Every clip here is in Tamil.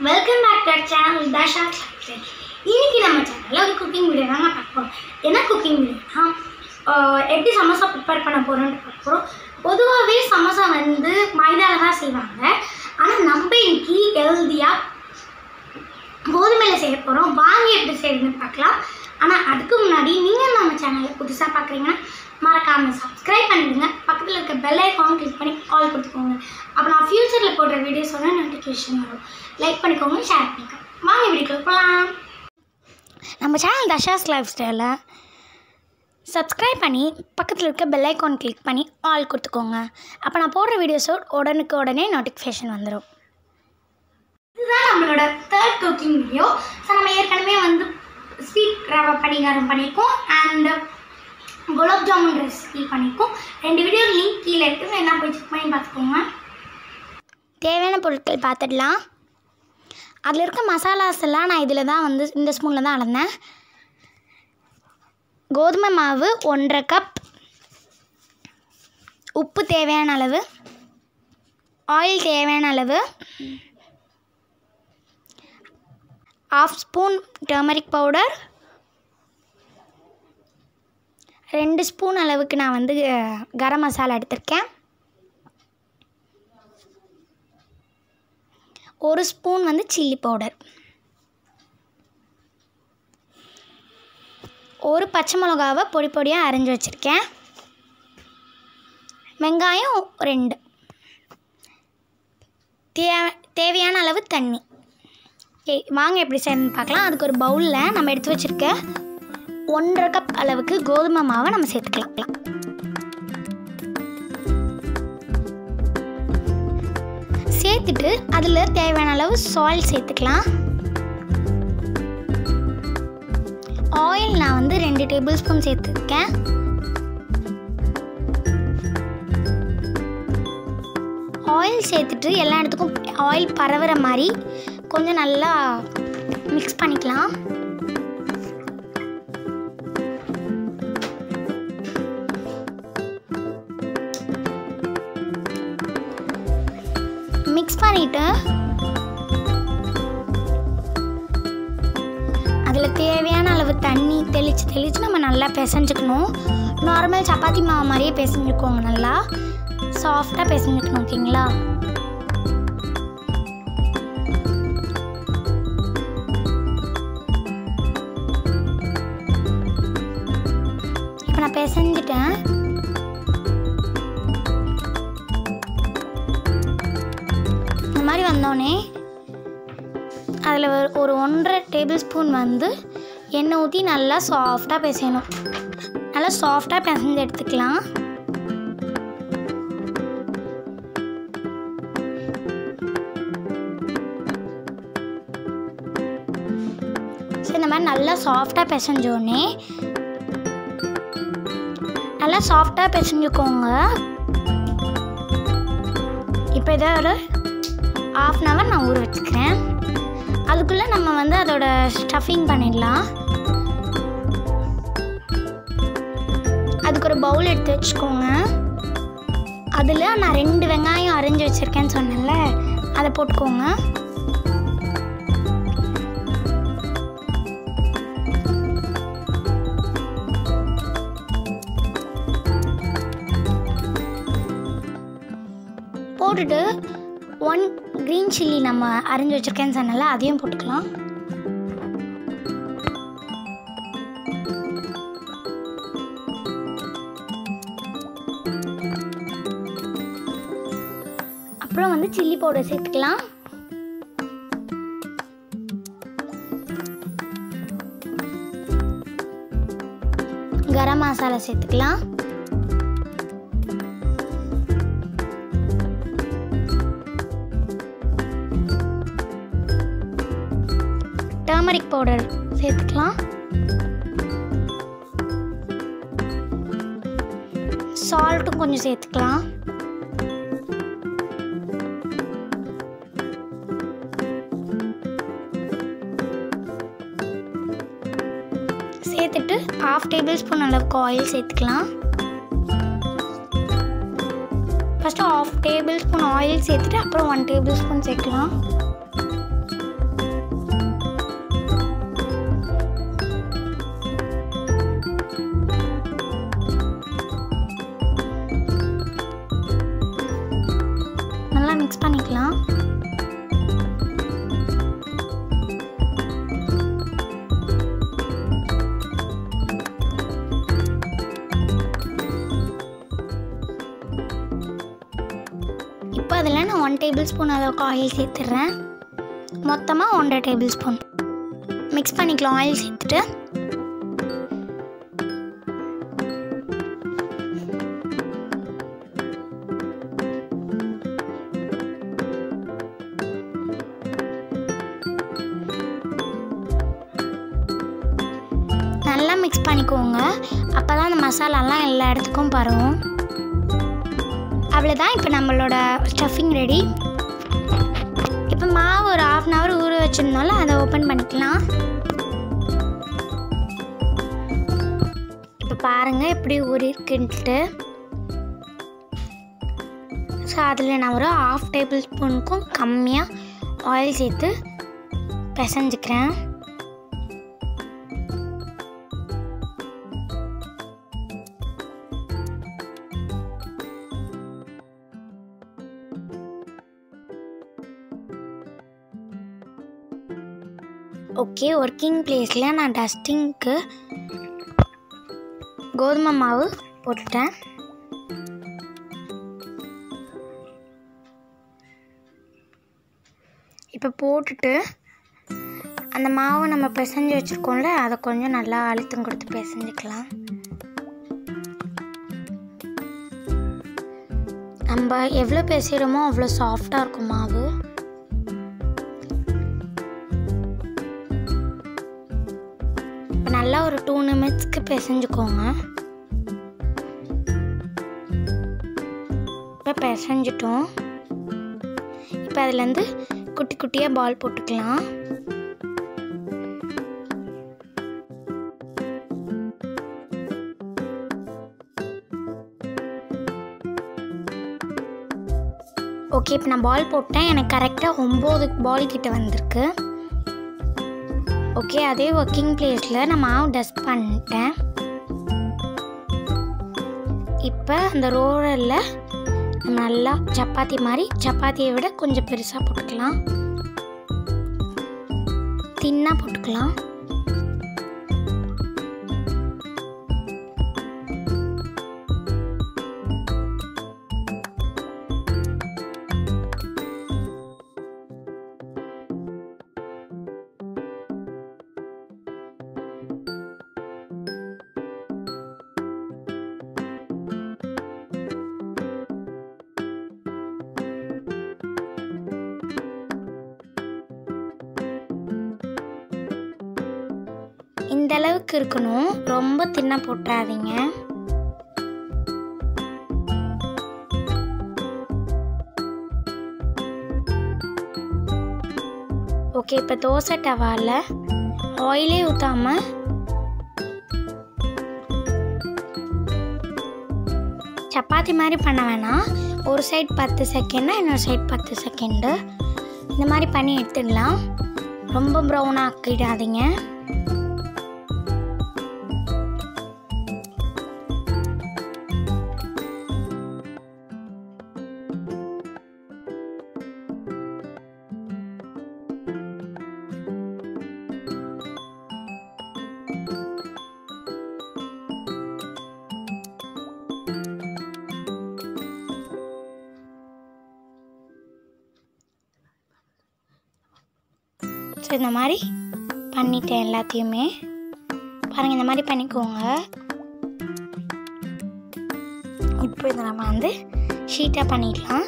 Welcome back to our channel Tasha class. இன்னைக்கு நம்ம சேனலில் ஒரு குக்கிங் வீடியோ தான் பார்க்க போகிறோம். என்ன குக்கிங் வீடியோனா எப்படி சமோசா ப்ரிப்பேர் பண்ண போகிறோன்னு பார்க்க போகிறோம். பொதுவாகவே சமோசா வந்து மைதாவில் தான் செய்வாங்க. ஆனால் நம்ம இன்னைக்கு ஹெல்த்தியாக கோதுமையில் செய்ய போகிறோம். வாங்கி எப்படி செய்யணும்னு பார்க்கலாம். ஆனால் அதுக்கு முன்னாடி நீங்கள் நம்ம சேனலில் புதுசாக பார்க்குறீங்கன்னா மறக்காமல் சப்ஸ்கிரைப் பண்ணிடுங்க. பக்கத்தில் இருக்க பெல் ஐக்கான் கிளிக் பண்ணி ஆல் கொடுத்துக்கோங்க. அப்போ நான் ஃப்யூச்சரில் போடுற வீடியோஸோட நோட்டிஃபிகேஷன் வரும். லைக் பண்ணிக்கோங்க, ஷேர் பண்ணிக்கோங்க. வாங்க வீடியோக்கு போகலாம். நம்ம சேனல் தஷாஸ் லைஃப் ஸ்டைலில் சப்ஸ்கிரைப் பண்ணி பக்கத்தில் இருக்க பெல் ஐக்கான் கிளிக் பண்ணி ஆல் கொடுத்துக்கோங்க. அப்போ நான் போடுற வீடியோஸோட உடனே நோட்டிஃபிகேஷன் வந்துடும். இதுதான் நம்மளோட தேர்ட் குக்கிங் வீடியோ. ஸோ நம்ம ஏற்கனவே வந்து ஸ்வீட் ரவை பணிகாரம் பண்ணியிருக்கோம் அண்ட் குலாப் ஜாமுன் ரெசிபி பண்ணியிருக்கோம். 2 வீடியோ லிங்க் கீழே இருக்குது. என்ன போய் செக் பண்ணி பார்த்துக்கோங்க. தேவையான பொருட்கள் பார்த்துடலாம். அதில் இருக்க மசாலாஸ் எல்லாம் நான் இதில் தான் வந்து இந்த ஸ்பூனில் தான் அளந்தேன். கோதுமை மாவு 1.5 கப், உப்பு தேவையான அளவு, ஆயில் தேவையான அளவு, 1/2 ஸ்பூன் டர்மரிக் பவுடர், 2 ஸ்பூன் அளவுக்கு நான் வந்து கரம் மசாலா எடுத்திருக்கேன், 1 ஸ்பூன் வந்து சில்லி பவுடர், 1 பச்சை மிளகாவை பொடி பொடியாக அரைஞ்சி வச்சுருக்கேன், வெங்காயம் 2, தேவையான அளவு தண்ணி. வாங்க எப்படி செய்யணும்னு பார்க்கலாம். அதுக்கு ஒரு பவுலில் நம்ம எடுத்து வச்சுருக்க 1.5 கப் அளவுக்கு கோதுமை மாவை நம்ம சேர்த்துக்கலாம். சேர்த்துட்டு அதில் தேவையான அளவு சால்ட் சேர்த்துக்கலாம். ஆயில் நான் வந்து 2 டேபிள் ஸ்பூன் சேர்த்துருக்கேன். ஆயில் சேர்த்துட்டு எல்லா இடத்துக்கும் ஆயில் பரவுற மாதிரி கொஞ்சம் நல்லா மிக்ஸ் பண்ணிக்கலாம். மிக்ஸ் பண்ணிவிட்டு அதில் தேவையான அளவு தண்ணி தெளித்து நம்ம நல்லா பிசைஞ்சுக்கணும். நார்மல் சப்பாத்தி மாவு மாதிரியே பிசைஞ்சுக்கோங்க. நல்லா சாஃப்டாக பிசைஞ்சுக்கணும். ஓகேங்களா? இப்போ நான் பிசைஞ்சிட்டேன். இந்த மாதிரி வந்தோடனே அதில் ஒரு 1.5 டேபிள் ஸ்பூன் வந்து எண்ணெய் ஊற்றி நல்லா சாஃப்டாக பிசையணும். நல்லா சாஃப்டாக பிசைஞ்சு எடுத்துக்கலாம். ஸோ இந்த மாதிரி நல்லா சாஃப்டாக பிசைஞ்சோடனே நல்லா சாஃப்டாக பிசைஞ்சுக்கோங்க. இப்போ இதை ஒரு 1/2 hour நான் ஊற வச்சுக்கிறேன். அதுக்குள்ளே நம்ம வந்து அதோட ஸ்டஃபிங் பண்ணிடலாம். அதுக்கு ஒரு பவுல் எடுத்து வச்சுக்கோங்க. அதில் நான் 2 வெங்காயம் அரைஞ்சி வச்சுருக்கேன்னு சொன்னேன்ல, அதை போட்டுக்கோங்க. போட்டுட்டு 1 க்ரீன் சில்லி நம்ம அரைஞ்சி வச்சுருக்கேன்னு சொன்னால அதையும் போட்டுக்கலாம். அப்புறம் வந்து சில்லி பவுடர் சேர்த்துக்கலாம். கரம் மசாலா சேர்த்துக்கலாம். டர்மரிக் பவுடர் சேர்த்துக்கலாம். சால்ட்டும் கொஞ்சம் சேர்த்துக்கலாம். சேர்த்துட்டு 1/2 டேபிள் ஸ்பூன் அளவுக்கு ஆயில் சேர்த்துக்கலாம். ஃபஸ்ட்டு 1/2 டேபிள் ஸ்பூன் ஆயில் சேர்த்துட்டு அப்புறம் 1 டேபிள் ஸ்பூன் சேர்க்கலாம். டேபிள் ஸ்பூன் அளவுக்கு ஆயில் சேர்த்துடுறேன். மொத்தமாக 1.5 டேபிள் ஸ்பூன் மிக்ஸ் பண்ணிக்கலாம். ஆயில் சேர்த்துட்டு நல்லா மிக்ஸ் பண்ணிக்கோங்க. அப்போ தான் அந்த மசாலாலாம் எல்லா இடத்துக்கும் பரவும். அவ்வளோதான். இப்போ நம்மளோட ஸ்டஃபிங் ரெடி. இப்போ மாவு ஒரு 1/2 hour ஊற வச்சிருந்தாலும் அதை ஓப்பன் பண்ணிக்கலாம். இப்போ பாருங்கள் எப்படி ஊறிருக்குன்ட்டு. ஸோ அதில் நான் ஒரு 1/2 டேபிள் ஸ்பூனுக்கும் கம்மியாக ஆயில் சேர்த்து பிசைஞ்சிக்கிறேன். ஓகே, ஒர்க்கிங் பிளேஸில் நான் டஸ்டிங்க்கு கோதுமை மாவு போட்டுட்டேன். இப்போ போட்டுட்டு அந்த மாவை நம்ம பிசைஞ்சு வச்சுருக்கோம்ல, அதை கொஞ்சம் நல்லா அழுத்தம் கொடுத்து பிசைஞ்சிக்கலாம். நம்ம எவ்வளோ பிசைகிறோமோ அவ்வளோ சாஃப்டாக இருக்கும் மாவு. இப்போ நல்லா ஒரு 2 நிமிஷத்துக்கு பிசைஞ்சுக்கோங்க. இப்போ பிசைஞ்சிட்டோம். இப்போ அதுலேருந்து குட்டி குட்டியாக பால் போட்டுக்கலாம். ஓகே, இப்போ நான் பால் போட்டேன். எனக்கு கரெக்டாக 9 பால் கிட்ட வந்திருக்கு. ஓகே, அதே ஒர்க்கிங் பிளேஸில் நான் மாவு டஸ்ட் பண்ணிட்டேன். இப்போ அந்த ரோலரில் நம்ம நல்லா சப்பாத்தி மாதிரி, சப்பாத்தியை விட கொஞ்சம் பெருசாக போட்டுக்கலாம், தின்னாக போட்டுக்கலாம். இந்த அளவுக்கு இருக்கணும், ரொம்ப தின்னா போட்டுறாதீங்க. ஓகே, இப்போ தோசை டவாவில் ஆயிலே ஊற்றாமல் சப்பாத்தி மாதிரி பண்ண வேணாம். ஒரு சைடு 10 செகண்டு, இன்னொரு சைடு 10 செகண்டு இந்த மாதிரி பண்ணி எடுத்துடலாம். ரொம்ப ப்ரௌனாக ஆக்கிடாதீங்க. ஸோ இந்த மாதிரி பண்ணிட்டேன் எல்லாத்தையுமே. பாருங்கள், இந்த மாதிரி பண்ணிக்கோங்க. இப்போ இதை நம்ம வந்து ஷீட்டாக பண்ணிடலாம்.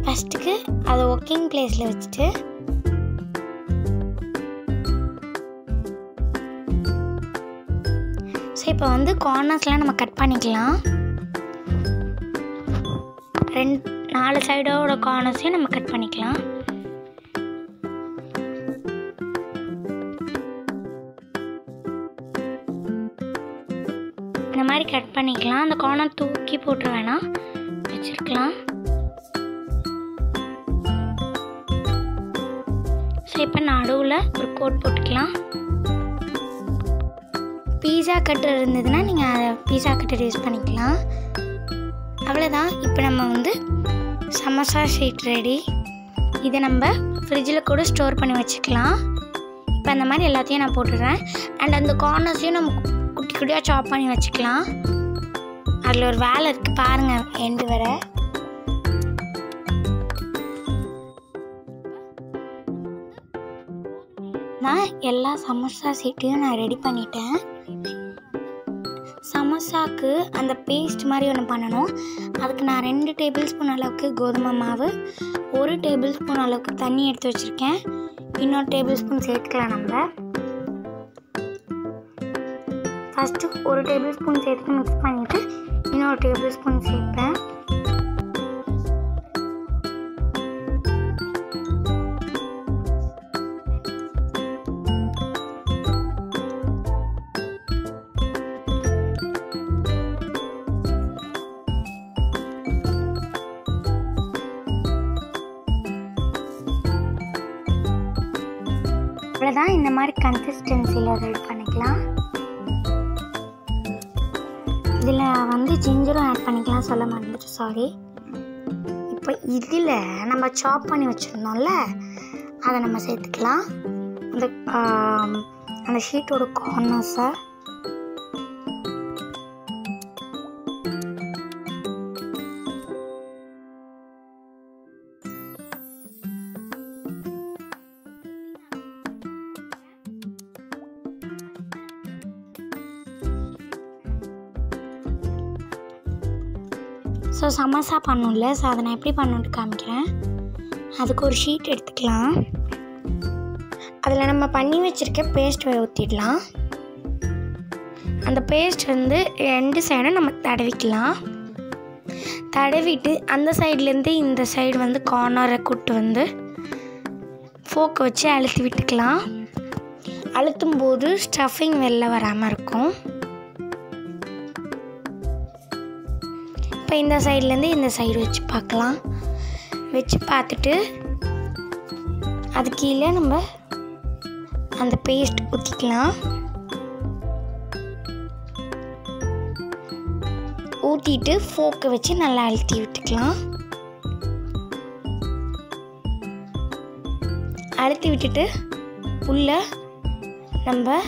ஃபஸ்ட்டுக்கு அதை ஒர்க்கிங் பிளேஸில் வச்சுட்டு ஸோ இப்போ வந்து கார்னர்ஸ்லாம் நம்ம கட் பண்ணிக்கலாம். 4 சைடோட கார்னர்ஸையும் நம்ம கட் பண்ணிக்கலாம். இந்த மாதிரி கட் பண்ணிக்கலாம். அந்த கார்னர் தூக்கி போட்டு வேணாம் வச்சுருக்கலாம். ஸோ இப்போ நடுவில் ஒரு கோட் போட்டுக்கலாம். பீஸா கட்டர் இருந்ததுன்னா நீங்கள் அதை பீஸா கட்டர் யூஸ் பண்ணிக்கலாம். அவ்வளோதான். இப்போ நம்ம வந்து சமோசா ஷீட் ரெடி. இதை நம்ம ஃப்ரிட்ஜில் கூட ஸ்டோர் பண்ணி வச்சுக்கலாம். இப்போ அந்த மாதிரி எல்லாத்தையும் நான் போட்டுடுறேன். அண்ட் அந்த கார்னர்ஸையும் நம்ம குட்டி குட்டியாக சாப் பண்ணி வச்சுக்கலாம். அதில் ஒரு வேலை இருக்குது பாருங்கள், எண்டு வர. அவ்வளோதான், எல்லா சமோசா சீட்டையும் நான் ரெடி பண்ணிட்டேன். சமோசாவுக்கு அந்த பேஸ்ட் மாதிரி ஒன்று பண்ணணும். அதுக்கு நான் 2 டேபிள் ஸ்பூன் அளவுக்கு கோதுமை மாவு, 1 டேபிள் ஸ்பூன் அளவுக்கு தண்ணி எடுத்து வச்சுருக்கேன். இன்னொரு டேபிள் ஸ்பூன் சேர்த்துக்கலாம். நம்ம ஃபஸ்ட்டு 1 டேபிள் ஸ்பூன் சேர்த்து மிக்ஸ் பண்ணிவிட்டு இன்னொரு டேபிள் ஸ்பூன் சேர்ப்பேன். அவ்வளோதான், இந்த மாதிரி கன்சிஸ்டன்சியில் ரெடி பண்ணிக்கலாம். இதில் வந்து ஜிஞ்சரும் ஆட் பண்ணிக்கலாம், சொல்ல மறந்துட்டு, சாரி. இப்போ இதில் நம்ம சாப் பண்ணி வச்சுருந்தோம்ல, அதை நம்ம சேர்த்துக்கலாம். அந்த ஷீட்டோட கார்னர்ஸை ஸோ சமோசா பண்ணணும்ல, ஸோ அதை நான் எப்படி பண்ணணுன்ட்டு காமிக்கிறேன். அதுக்கு ஒரு ஷீட் எடுத்துக்கலாம். அதில் நம்ம பண்ணி வச்சுருக்க பேஸ்ட் ஊற்றிடலாம். அந்த பேஸ்ட் வந்து 2 சைடும் நம்ம தடவிக்கலாம். தடவிட்டு அந்த சைட்லேருந்து இந்த சைடு வந்து கார்னரை கூட்டு வந்து ஃபோக்கை வச்சு அழுத்தி விட்டுக்கலாம். அழுத்தும் போது ஸ்டஃபிங் வெளில வராமல் இருக்கும். இப்போ இந்த சைட்லேருந்து இந்த சைடு வச்சு பார்க்கலாம். வச்சு பார்த்துட்டு அது கீழே நம்ம அந்த பேஸ்ட் ஊற்றிக்கலாம். ஊற்றிட்டு ஃபோக்கை வச்சு நல்லா அழுத்தி விட்டுக்கலாம். அழுத்தி விட்டுட்டு உள்ளே நம்ம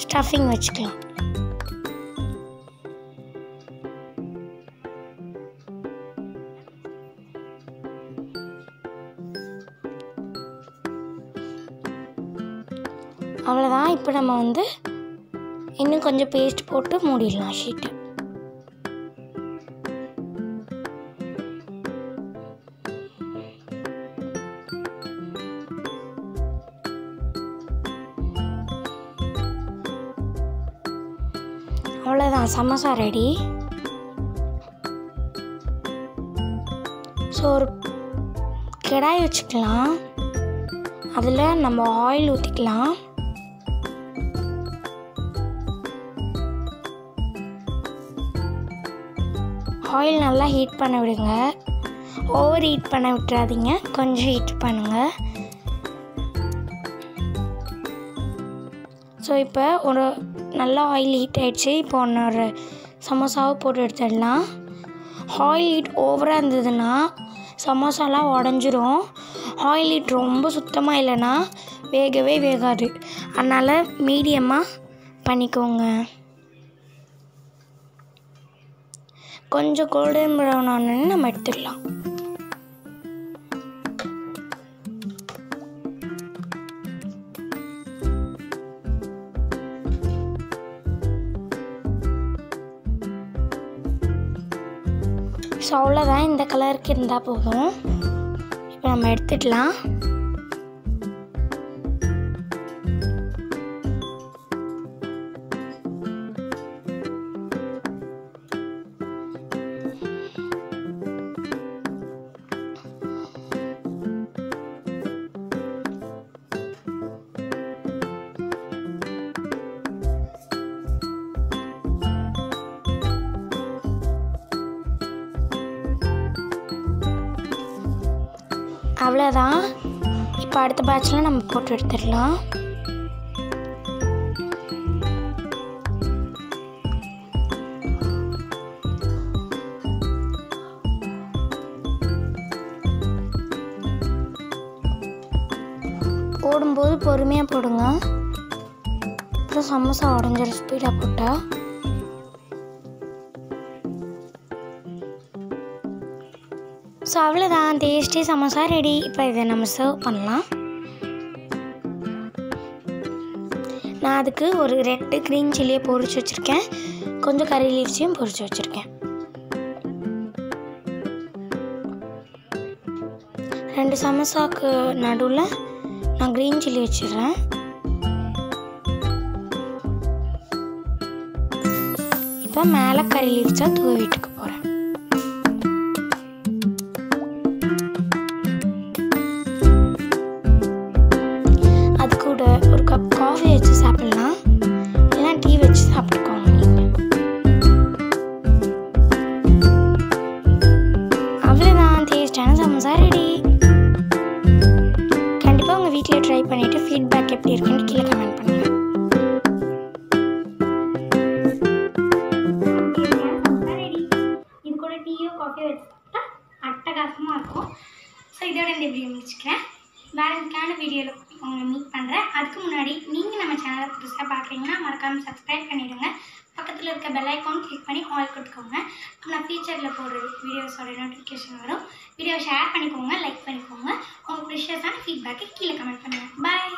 ஸ்டஃபிங் வச்சுக்கலாம். அவ்வளோதான். இப்போ நம்ம வந்து இன்னும் கொஞ்சம் பேஸ்ட் போட்டு மூடிடலாம் ஷீட்டை. அவ்வளோதான், சமோசா ரெடி. ஸோ ஒரு கடாய் வச்சுக்கலாம். அதில் நம்ம ஆயில் ஊற்றிக்கலாம். ஆயில் நல்லா ஹீட் பண்ண விடுங்க. ஓவர் ஹீட் பண்ண விட்டுறாதீங்க, கொஞ்சம் ஹீட் பண்ணுங்கள். ஸோ இப்போ ஒரு நல்லா ஆயில் ஹீட் ஆகிடுச்சு. இப்போ ஒரு சமோசாவை போட்டு எடுத்துடலாம். ஆயில் ஹீட் ஓவராக இருந்ததுன்னா சமோசாலாம் உடஞ்சிரும். ஆயில் ஹீட் ரொம்ப சுத்தமாக இல்லைன்னா வேகவே வேகாது. அதனால் மீடியமாக பண்ணிக்கோங்க. கொஞ்சம் கோல்டன் ப்ரௌன் ஆனோன்னு நம்ம எடுத்துடலாம். ஸோ அவ்வளோதான், இந்த கலருக்கு இருந்தால் போதும். இப்போ நம்ம எடுத்துடலாம். அவ்வளோதான். இப்போ அடுத்த பேட்சில் நம்ம போட்டு எடுத்துடலாம். போடும்போது பொறுமையாக போடுங்க, அப்புறம் சமோசா உடஞ்சிட ஸ்பீடாக போட்டால். ஸோ அவ்வளோதான், டேஸ்டி சமோசா ரெடி. இப்போ இதை நம்ம சர்வ் பண்ணலாம். நான் அதுக்கு ஒரு 2 க்ரீன் சில்லியை பொரிச்சு வச்சுருக்கேன், கொஞ்சம் கறி லீவ்ஸையும் பொரிச்சு வச்சுருக்கேன். 2 சமோசாவுக்கு நடுவில் நான் க்ரீன் சில்லி வச்சிடுறேன். இப்போ மேலே கறி லீவ்ஸாக தூவிட்டுக்கு போகிறேன். அது கூட ஒரு கப் காஃபி வச்சு சாப்பிட்லாம், இல்லைனா டீ வச்சு சாப்பிட்டுக்கோங்க நீங்கள். அவ்வளோதான், டேஸ்டான சமோசா ரெடி. கண்டிப்பாக உங்கள் வீட்டில் ட்ரை பண்ணிவிட்டு ஃபீட்பேக் எப்படி இருக்குன்னு கீழே கமெண்ட் பண்ணுங்கள். இது கூட டீயோ காஃபியோ வச்சுட்டா அட்டகாசமாக இருக்கும். ஸோ இதோட இந்த வீடியோ முடிச்சுக்கிறேன். வேறு இதுக்கான வீடியோவில் உங்களை மீட் பண்ணுறேன். அதுக்கு முன்னாடி நீங்கள் நம்ம சேனலை புதுசாக பார்க்குறீங்கன்னா மறக்காமல் சப்ஸ்கிரைப் பண்ணிவிடுங்க. பக்கத்தில் இருக்க பெல் ஐக்கான் கிளிக் பண்ணி ஆல் கொடுத்துக்கோங்க. நான் ஃபியூச்சரில் போடுற வீடியோஸோட நோட்டிஃபிகேஷன் வரும். வீடியோ ஷேர் பண்ணிக்கோங்க, லைக் பண்ணிக்கோங்க. உங்கள் ப்ரிஷியஸான ஃபீட்பேக்கை கீழே கமெண்ட் பண்ணுங்கள். பாய்.